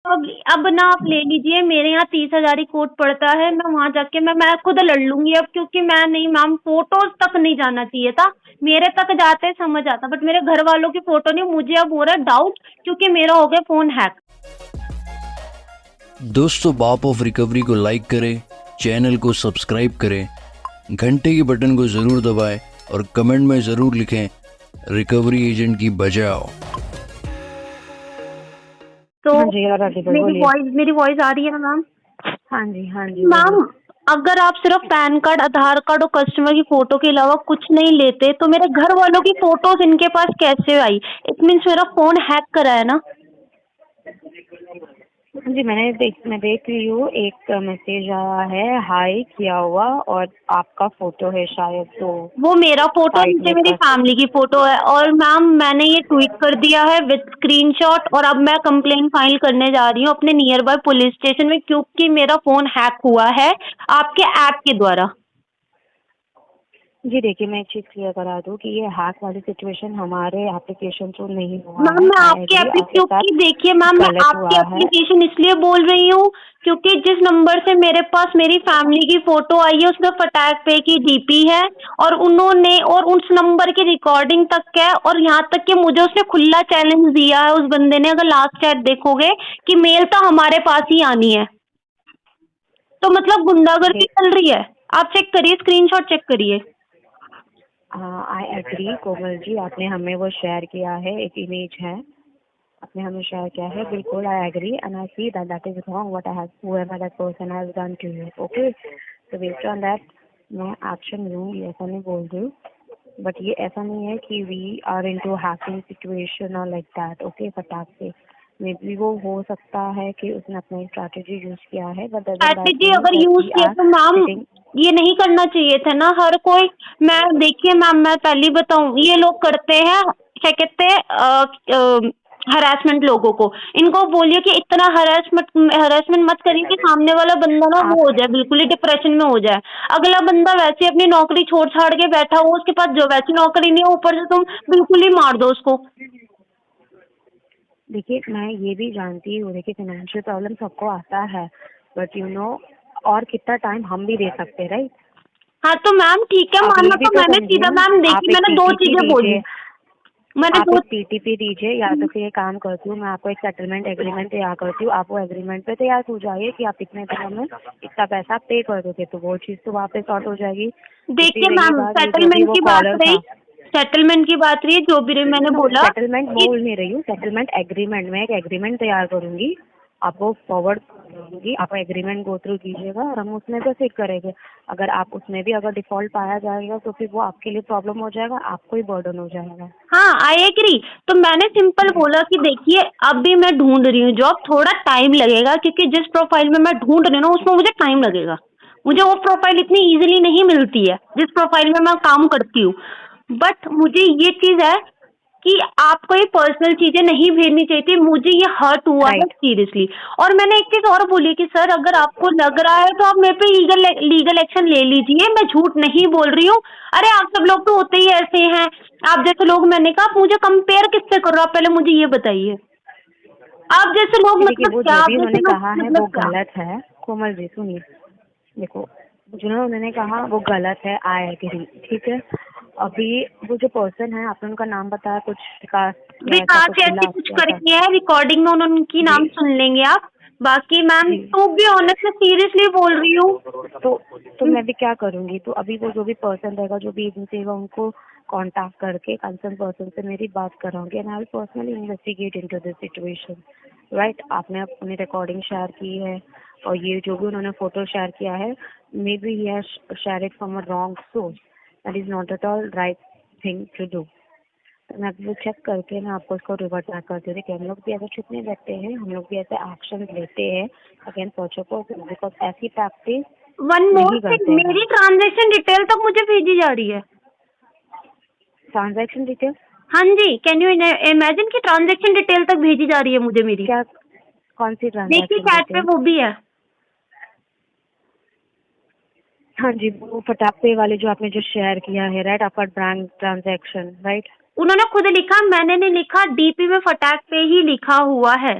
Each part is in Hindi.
अब ना आप ले लीजिए, मेरे यहाँ 30,000 ही कोर्ट पड़ता है। मैं वहां जाके मैं खुद लड़ लूंगी अब, क्योंकि मैं नहीं मैम, फोटोज तक नहीं जाना चाहिए था। मेरे तक जाते समझ आता, बट मेरे घर वालों की फोटो नहीं। मुझे अब हो रहा है डाउट, क्योंकि मेरा हो गया फोन हैक। दोस्तों, बाप ऑफ रिकवरी को लाइक करें, चैनल को सब्सक्राइब करें, घंटे के बटन को ज़रूर दबाएं और कमेंट में ज़रूर लिखें रिकवरी एजेंट की बजाओ। तो हाँ जी, और आगे बढ़, बोलिए। मेरी वॉइस आ रही है ना मैम? हाँ जी, हाँ जी, मैम, बोलिए। अगर आप सिर्फ पैन कार्ड, आधार कार्ड और कस्टमर की फोटो के अलावा कुछ नहीं लेते, तो मेरे घर वालों की फोटोज इनके पास कैसे आई? इट मीन्स मेरा फोन हैक करा है ना। जी, मैं देख रही हूँ, एक मैसेज आया है, हाय किया हुआ, और आपका फोटो है शायद, तो वो मेरा फोटो साइड नीचे में मेरी फैमिली की फोटो है। और मैम, मैंने ये ट्वीट कर दिया है विद स्क्रीनशॉट, और अब मैं कंप्लेन फाइल करने जा रही हूँ अपने नियर बाय पुलिस स्टेशन में, क्योंकि मेरा फोन हैक हुआ है आपके ऐप के द्वारा। जी देखिए, मैं एक चीज क्लियर करा दूं कि ये हैक वाली सिचुएशन हमारे एप्लीकेशन थ्रू नहीं हुआ मैम, है। मैं आई आपके एग्री, आपके एप्लीकेशन साथ की देखिए मैम, मैं गलत आपके हुआ है। एप्लीकेशन इसलिए बोल रही हूँ, क्योंकि जिस नंबर से मेरे पास मेरी फैमिली की फोटो आई है, उसमें फटाक पे की डीपी है, और उन्होंने और उस नंबर की रिकॉर्डिंग तक है, और यहाँ तक कि मुझे उसने खुला चैलेंज दिया है उस बंदे ने, अगर लास्ट चैट देखोगे, कि मेल तो हमारे पास ही आनी है। तो मतलब गुंडागर्दी चल रही है। आप चेक करिए, स्क्रीनशॉट चेक करिए। आई एग्री कोमल जी, आपने हमें वो शेयर किया है, एक इमेज है, आपने हमें शेयर किया है, बिल्कुल I agree, and I see that that is wrong what I have whoever that person has done to you. Okay, तो बेस्ड ऑन दैट मैं एक्शन लूंगी, ऐसा नहीं बोल रही हूँ, बट ये ऐसा नहीं है कि we are into hacking situation और लाइक दैट। ओके, फटाक से मे बी वो हो सकता है कि उसने अपना स्ट्रैटेजी यूज किया है, but doesn't that strategy mean अगर दैट यूज वी किया आर तो मैम, सिटिंग। ये नहीं करना चाहिए था ना हर कोई। मैं देखिए मैम, मैं पहले बताऊं, ये लोग करते हैं, क्या कहते हैं, हरासमेंट लोगों को। इनको बोलिए कि इतना हरासमेंट मत करिए कि सामने वाला बंदा ना वो आप हो जाए, बिल्कुल ही डिप्रेशन में हो जाए। अगला बंदा वैसे अपनी नौकरी छोड़ छाड़ के बैठा हो, उसके पास जो वैसी नौकरी नहीं है, ऊपर से तुम बिल्कुल ही मार दो उसको। देखिए, मैं ये भी जानती हूँ, देखिए फाइनेंशियल प्रॉब्लम सबको आता है, बट यू नो, और कितना टाइम हम भी दे सकते हैं, राइट? हाँ तो मैम ठीक है, आप माना ये भी तो तो मैंने समझिए सीधा, ना। मैम आप देखिए, एक मैंने दो पीटीपी चीजें बोली। दीजिए, मैंने आप दो। एक पीटीपी दीजिए, या तो फिर ये काम करती हूँ मैं, आपको एक सेटलमेंट एग्रीमेंट तैयार करती हूँ, आप वो एग्रीमेंट पे तैयार हो जाइए कि आप इतने दिनों में इतना पैसा पे कर दोगे, तो वो चीज़ तो वहाँ पे सॉर्ट हो जाएगी। दूसरी देखिए रही मैम, बात, ये जो भी सेटलमेंट वो की बात कॉलर रही, था, सेटलमेंट की बात रही, जो भी मैंने नो बोला सेटलमेंट कि बोल नहीं रही हूँ, सेटलमेंट एग्रीमेंट में एक एग्रीमेंट तैयार करूंगी, आपको फॉरवर्ड करूंगी, आप एग्रीमेंट गो थ्रू कीजिएगा और हम उसमें से चेक करेंगे। अगर आप उसमें भी अगर डिफॉल्ट पाया जाएगा तो फिर वो आपके लिए प्रॉब्लम हो जाएगा, आपको ही बर्डन हो जाएगा। हाँ, आई एग्री। तो मैंने सिंपल बोला कि देखिए, अभी मैं ढूंढ रही हूँ जॉब, थोड़ा टाइम लगेगा, क्योंकि जिस प्रोफाइल में मैं ढूंढ रही हूँ ना, उसमें मुझे टाइम लगेगा। मुझे वो प्रोफाइल इतनी इजीली नहीं मिलती है जिस प्रोफाइल में मैं काम करती हूँ। बट मुझे ये चीज है कि आपको ये पर्सनल चीजें नहीं भेजनी चाहिए थी। मुझे ये हर्ट हुआ है राइट। सीरियसली। और मैंने एक चीज और बोली कि सर, अगर आपको लग रहा है तो आप मेरे पे लीगल एक्शन ले लीजिए, मैं झूठ नहीं बोल रही हूँ। अरे आप सब लोग तो होते ही ऐसे हैं, आप जैसे लोग। मैंने कहा, आप मुझे कंपेयर किससे कर रहे हो? आप पहले मुझे ये बताइए। आप जैसे लोग जी देखिए, मतलब वो क्या? जो आप भी उन्होंने जैसे लोग कहा है वो मतलब क्या? गलत है। कोमल जी सुनिए, देखो, जो उन्होंने कहा वो गलत है, आई एग्री, ठीक है। अभी वो जो पर्सन है, आपने उनका नाम बताया, कुछ विकास या ऐसा विकास कुछ ऐसी विलास कुछ या ऐसा। करके है, रिकॉर्डिंग में उन्होंने उनकी जी नाम सुन लेंगे आप। बाकी मैम, जी। टू बी ऑनेस्ट, मैं सीरियसली बोल रही हूँ। तो मैं भी क्या करूंगी, तो अभी वो जो भी पर्सन रहेगा, जो भी एजेंसी रहेगा, उनको कांटेक्ट करके कंसर्न पर्सन से मेरी बात कराऊंगी, and I will personally investigate into this situation. Right, आपने अपनी रिकॉर्डिंग शेयर की है, और ये जो भी उन्होंने फोटो शेयर किया है, maybe he has share it from a wrong source, that is not at all right thing to do. तो मैं अभी वो चेक करके मैं आपको उसको रिवर्ट बैक कर दूँगी कि हम लोग भी ऐसे चुप नहीं रहते हैं, हम लोग भी ऐसे एक्शन लेते हैं against such a person, because ऐसी प्रैक्टिस वन मोर नहीं थिंग, करते हैं। मेरी ट्रांजैक्शन डिटेल तक मुझे भेजी जा रही है। Transaction detail? हाँ जी, कैन यू इमेजिन कि ट्रांजैक्शन डिटेल तक भेजी जा रही है मुझे मेरी। क्या? कौन सी देखिए ट्रांजैक्शन चैट पे डिटेल? वो भी है। हाँ जी, वो फटाफे वाले जो आपने जो शेयर किया है, राइट, आपका बैंक ट्रांजैक्शन, राइट? उन्होंने खुद लिखा, मैंने नहीं लिखा, डीपी में फटाक पे ही लिखा हुआ है।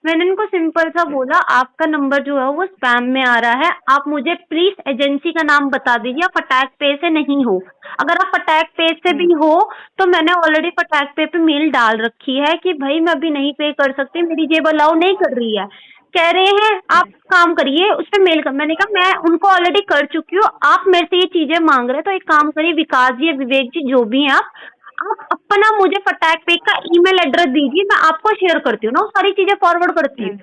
मैंने उनको सिंपल सा बोला, आपका नंबर जो है वो स्पैम में आ रहा है, आप मुझे प्लीज एजेंसी का नाम बता दीजिए, आप फटाक पे से नहीं हो। अगर आप फटाक पे से भी हो तो मैंने ऑलरेडी फटाक पे मेल डाल रखी है कि भाई मैं अभी नहीं पे कर सकती, मेरी जेब अलाउ नहीं कर रही है। कह रहे हैं आप काम करिए, उस पर मेल कर। मैंने कहा मैं उनको ऑलरेडी कर चुकी हूँ, आप मेरे से ये चीजें मांग रहे हैं तो एक काम करिए, विकास जी या विवेक जी जो भी हैं आप अपना मुझे फटाक पे का ईमेल एड्रेस दीजिए, मैं आपको शेयर करती हूँ ना, वो सारी चीजें फॉरवर्ड करती हूँ।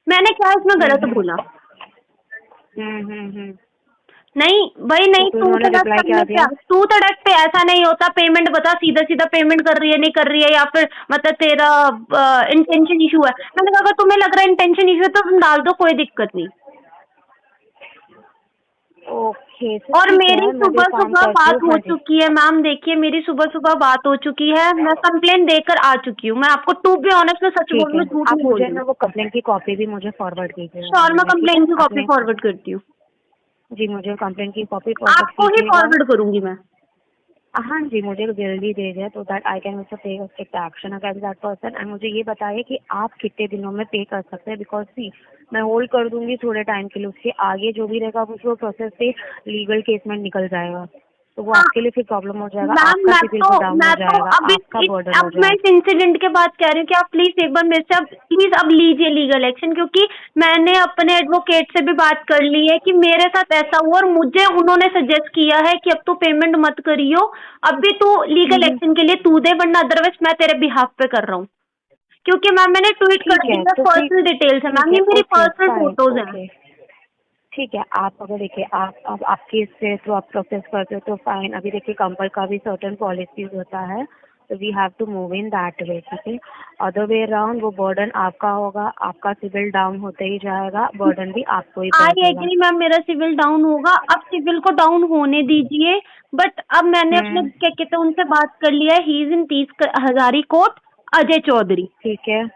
मैंने क्या इसमें गलत बोला? हम्म। नहीं भाई नहीं, तो तू उन्होंने तड़क रिप्लाई क्या करने दिया? पे, तू तड़क पे ऐसा नहीं होता। पेमेंट बता, सीधा सीधा पेमेंट कर रही है नहीं कर रही है, या फिर मतलब तेरा इंटेंशन इशू है। मैंने कहा अगर तुम्हें लग रहा है इंटेंशन इशू है तो तुम डाल दो, कोई दिक्कत नहीं। ओके, और ठीक मेरी है, मैं भी सुबह काम सुबह करती बात हूँ। हो हाँ जी। चुकी है मैम, देखिए मेरी सुबह सुबह बात हो चुकी है, मैं कंप्लेन देकर आ चुकी हूँ। मैं आपको टू बी ऑनेस्ट में सच बोल ठीक रही है, हूँ, झूठ आप नहीं बोल मुझे रही ना हूँ। वो कंप्लेंट की कॉपी भी मुझे फॉरवर्ड कीजिएगा श्योर, मेल मैं में, ठीक है? कंप्लेन की कॉपी आपने फॉरवर्ड करती हूँ, जी मुझे कंप्लेंट की कॉपी फॉरवर्ड आपको ही कीजिएगा। फॉरवर्ड करूंगी मैं। हाँ जी, मुझे जल्दी दीजिए तो that I can also take strict action against that person. And मुझे ये बताइए कि आप कितने दिनों में पे कर सकते हैं, बिकॉज सी मैं होल्ड कर दूंगी थोड़े टाइम के लिए, उसके आगे जो भी रहेगा वो प्रोसेस से लीगल केस में निकल जाएगा, तो वो हाँ आपके लिए फिर प्रॉब्लम हो जाएगा, मैम, आपका सिविल को डाउन हो मैं तो जाएगा, अब आपका बर्डन हो अब मैं जाएगा। इस इंसिडेंट के बाद कह रही हूँ कि आप प्लीज एक बार मेरे से अब प्लीज अब लीजिए लीगल एक्शन, क्योंकि मैंने अपने एडवोकेट से भी बात कर ली है कि मेरे साथ ऐसा हुआ और मुझे उन्होंने सजेस्ट किया है कि अब तू पेमेंट मत करियो, अब भी तू लीगल एक्शन के लिए तू दे, वरना अदरवाइज मैं तेरे बिहाफ पे कर रहा हूँ। क्योंकि मैम मैंने ट्वीट कर ठीक दी है, है, तो फिर पर्सनल डिटेल्स है ठीक मैम, है, ये मेरी ओके पर्सनल फाइन, फोटोज हैं। ओके ठीक है। आप अगर देखिए आप अब आपके इससे तो आप प्रोसेस करते हो तो फाइन। अभी देखिए कंपल का भी सर्टेन पॉलिसीज होता है, तो we have to move in that way, ठीक है? अदर वे अराउंड वो बर्डन आपका होगा, आपका सिविल डाउन होते ही जाएगा, बर्डन भी आपको ही आई पहुंचेगा। एग्री मैम, मेरा सिविल डाउन होगा, अब सिविल को डाउन होने दीजिए। बट अब मैंने अपने हम्म, क्या कहते हैं उनसे बात कर लिया है, he is in 30 Hazari court, Ajay Chaudhary. ठीक है,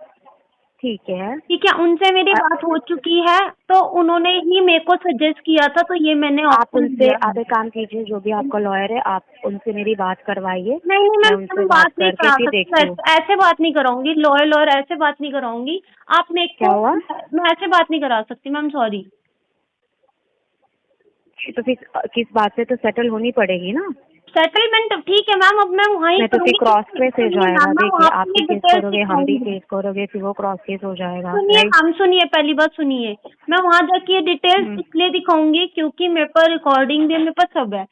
ठीक है। ठीक है, उनसे मेरी बात हो चुकी है, तो उन्होंने ही मेरे को सजेस्ट किया था, तो ये मैंने आप ऑप्शन उनसे दिया है। आप एक काम कीजिए, जो भी आपका लॉयर है आप उनसे मेरी बात करवाइए, नहीं नहीं मैं मैम, उनसे हम बात बात नहीं करके करा फिर सकते, देखती हूँ। ऐसे बात नहीं कराऊंगी, लॉयर लॉयर ऐसे बात नहीं कराऊंगी। आप मेरे क्या को, हुआ? मैं ऐसे बात नहीं करा सकती मैम, सॉरी। तो फिर किस बात से तो सेटल होनी पड़ेगी ना? सेटलमेंट ठीक है मैम, अब मैं वहीं नहीं तो फिर करूंगी, क्रॉस केस हो सुनिए जाएगा। मैम, मैं देखिए वहाँ आप पे भी केस डिटेल्स करोगे, हम भी दिखाऊंगी। केस करोगे, फिर वो क्रॉस केस हो जाएगा, सुनिए राइट? मैम, सुनिए, पहली बात सुनिए, मैं वहां जाके ये डिटेल्स इसलिए दिखाऊंगी क्योंकि मेरे पास रिकॉर्डिंग भी है, मेरे पास सब है।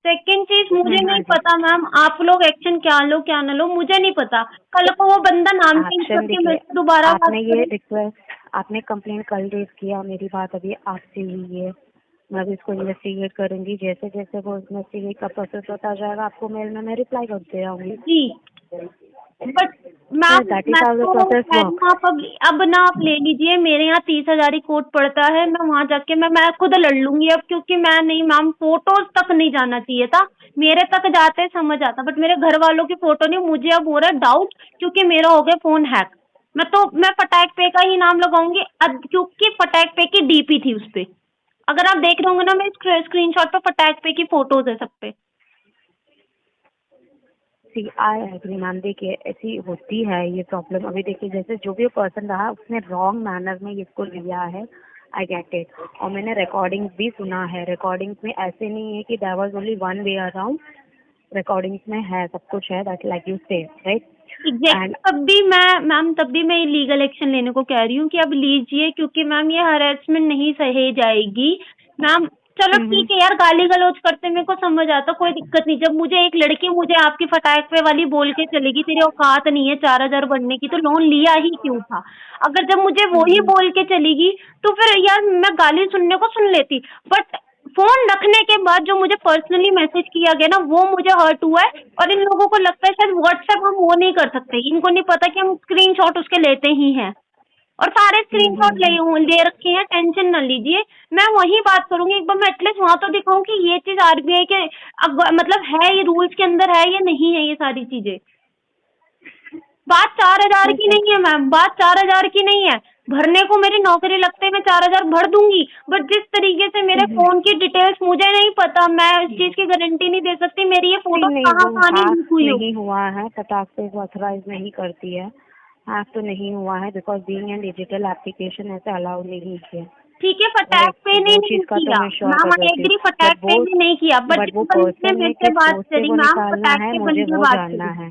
सेकंड चीज, मुझे हाँ नहीं जी। पता मैम आप लोग एक्शन क्या लो क्या ना लो, मुझे नहीं पता। कल को वो बंदा नाम चेंज एक्शन करके मेरे देखिए, से दोबारा बात आपने ये करे। रिक्वेस्ट, आपने कंप्लेंट कल रेज किया, मेरी बात अभी आपसे हुई है, मैं अभी इसको इन्वेस्टिगेट करूंगी। जैसे जैसे वो इन्वेस्टिगेट का प्रोसेस होता जाएगा आपको मेल में मैं रिप्लाई करते रहूंगी। जी, बट मैम दैट इज मैं हाउ द तो प्रोसेस कह रही वर्क। हूँ, आप अब ना आप ले लीजिए, मेरे यहाँ 30 हजारी कोर्ट पड़ता है, मैं वहां जाके मैं खुद लड़ लूंगी अब, क्योंकि मैं नहीं मैम, फोटोज तक नहीं जाना चाहिए था, मेरे तक जाते समझ आता, बट मेरे घर वालों की फोटो नहीं। मुझे अब हो रहा है डाउट, क्योंकि मेरा हो गया फोन हैक। मैं फटाक पे का ही नाम लगाऊंगी, क्योंकि फटाक पे की डीपी थी उस पे। अगर आप देख रहे होंगे ना, मेरे स्क्रीनशॉट पे फटाक पे की फोटोज है सब पे। सी आई एग्री मैम। देखिए ऐसी होती है ये प्रॉब्लम। अभी देखिए जैसे जो भी पर्सन रहा उसने रॉन्ग मैनर में इसको लिया है, आई गेट इट। और मैंने रिकॉर्डिंग्स भी सुना है, रिकॉर्डिंग्स में ऐसे नहीं है कि there was only one way around, recordings में है, सब कुछ है, that like you say, right? Exactly, and तब भी मैं लीगल एक्शन लेने को कह रही हूँ कि अब लीजिए, क्योंकि मैम ये हरेसमेंट नहीं सही जाएगी मैम। चलो ठीक है यार, गाली गलौज करते मेरे को समझ आता, कोई दिक्कत नहीं। जब मुझे एक लड़की मुझे आपकी फटाक पे वाली बोल के चलेगी तेरी औकात नहीं है 4 हजार बनने की, तो लोन लिया ही क्यों था? अगर जब मुझे वो ही बोल के चलेगी तो फिर यार मैं गाली सुनने को सुन लेती। बट फोन रखने के बाद जो मुझे पर्सनली मैसेज किया गया ना, वो मुझे हर्ट हुआ है। और इन लोगों को लगता है शायद व्हाट्सएप हम वो नहीं कर सकते, इनको नहीं पता कि हम स्क्रीनशॉट उसके लेते ही हैं, और सारे स्क्रीनशॉट ले रखे हैं। टेंशन न लीजिए, मैं वही बात करूंगी, एक बार मैं एटलीस्ट वहां तो दिखाऊं कि ये चीज आरबीआई के मतलब है, ये रूल्स के अंदर है या नहीं है, ये सारी चीजें। बात 4 हजार की नहीं है मैम, बात 4 हजार की नहीं है। भरने को मेरी नौकरी लगते ही मैं 4,000 भर दूंगी, बट जिस तरीके से मेरे फोन की डिटेल्स मुझे नहीं पता, मैं इस चीज की गारंटी नहीं दे सकती मेरी ये फोटो नहीं, कहाँ वो कहाँ लीक हुई हो। नहीं हुआ है, फटाक से ऑथराइज नहीं करती है, हैक तो नहीं हुआ है, because being an digital application ऐसे अलाउ नहीं है। ठीक है, फटैक पे ने वो नहीं चीज का तो किया मैं श्योर मैम, कर आई देती हूँ, एग्री, फटैक पे ने नहीं किया, बट बट जिस वो बंदे ने पर्सन मेरे ने से किस बात सोच से करी वो मैम, निकालना फटैक है, पे मुझे बंदे वो बात जानना करी। है।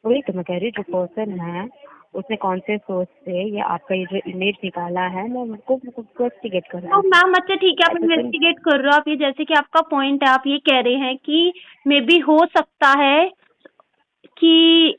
वही तो मैं कह रही, जो पर्सन है उसने कौन से सोच से ये आपका ये जो इमेज निकाला है, मैं उनको इन्वेस्टिगेट करना तो है। मैम अच्छा ठीक है, आप ऐसे तो इन्वेस्टिगेट कर रहे हो, आप ये जैसे कि आपका पॉइंट है, आप ये कह रहे हैं कि मे बी हो सकता है कि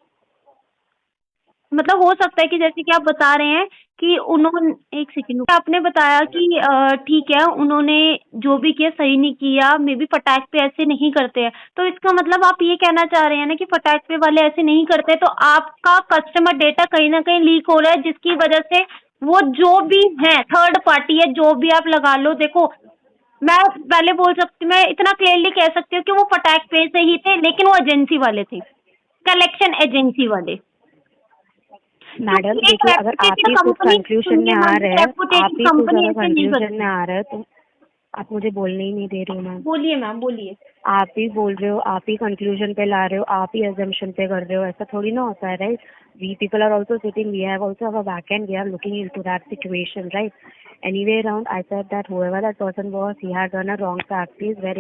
मतलब हो सकता है कि जैसे कि आप बता रहे हैं कि उन्होंने, एक सेकंड, आपने बताया कि ठीक है उन्होंने जो भी किया सही नहीं किया, मे बी फटाक पे ऐसे नहीं करते हैं, तो इसका मतलब आप ये कहना चाह रहे हैं ना कि फटाक पे वाले ऐसे नहीं करते, तो आपका कस्टमर डेटा कहीं ना कहीं लीक हो रहा है, जिसकी वजह से वो जो भी है थर्ड पार्टी है, जो भी आप लगा लो, देखो मैं पहले बोल सकती, मैं इतना क्लियरली कह सकती हूँ कि वो फटाक पे से ही थे, लेकिन वो एजेंसी वाले थे, कलेक्शन एजेंसी वाले, मैडम क्योंकि एक देखिए, अगर आप रेपुटेटेड ही खुद कंपनी, कंक्लूजन में सुनिए आ मैम, रहे हैं, आप रेपुटेटेड ही खुद कंपनी अगर ऐसे नहीं कंक्लूजन में करती। आ रहे हैं तो आप मुझे बोलने ही नहीं दे रही हो मैम। बोलिए मैम, बोलिए। आप ही बोल रहे हो, आप ही कंक्लूजन पे ला रहे हो, आप ही अजम्पशन पे कर रहे हो, ऐसा थोड़ी ना होता है, right? We people are also sitting, we have also our back end, we are looking into that situation, right? Anyway around, I said that whoever that person was, he had done a wrong practice where